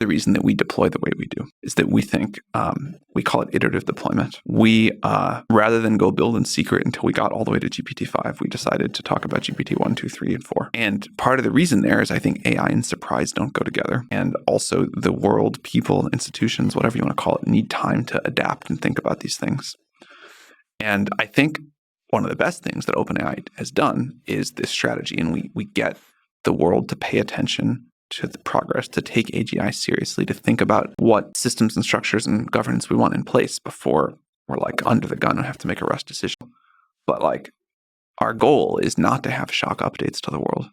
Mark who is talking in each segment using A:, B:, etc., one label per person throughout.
A: the reason that we deploy the way we do is that we think, we call it iterative deployment. We, rather than go build in secret until we got all the way to GPT-5, we decided to talk about GPT-1, 2, 3, and 4. And part of the reason there is I think AI and surprise don't go together. And also the world, people, institutions, whatever you want to call it, need time to adapt and think about these things. And I think one of the best things that OpenAI has done is this strategy. And we get the world to pay attention to the progress, to take AGI seriously, to think about what systems and structures and governance we want in place before we're like under the gun and have to make a rush decision. But like our goal is not to have shock updates to the world.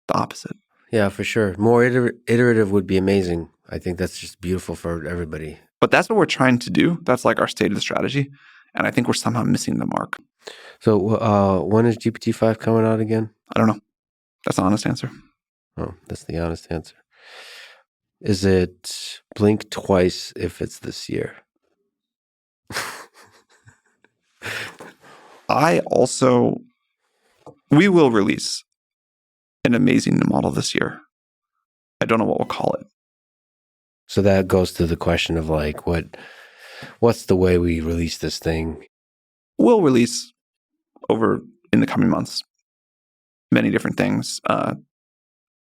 A: The opposite.
B: Yeah, for sure. More iterative would be amazing. I think that's just beautiful for everybody.
A: But that's what we're trying to do. That's like our stated strategy. And I think we're somehow missing the mark.
B: So when is GPT-5 coming out again?
A: I don't know. That's an honest answer.
B: Oh, that's the honest answer. Is it blink twice if it's this year?
A: We will release an amazing new model this year. I don't know what we'll call it.
B: So that goes to the question of like, what's the way we release this thing?
A: We'll release over in the coming months many different things.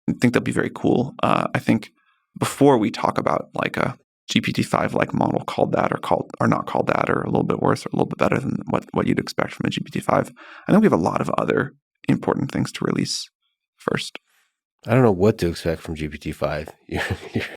A: I think that'll be very cool. I think before we talk about like a GPT-5 like model called that or not called that or a little bit worse or a little bit better than what you'd expect from a GPT-5, I think we have a lot of other important things to release first.
B: I don't know what to expect from GPT-5.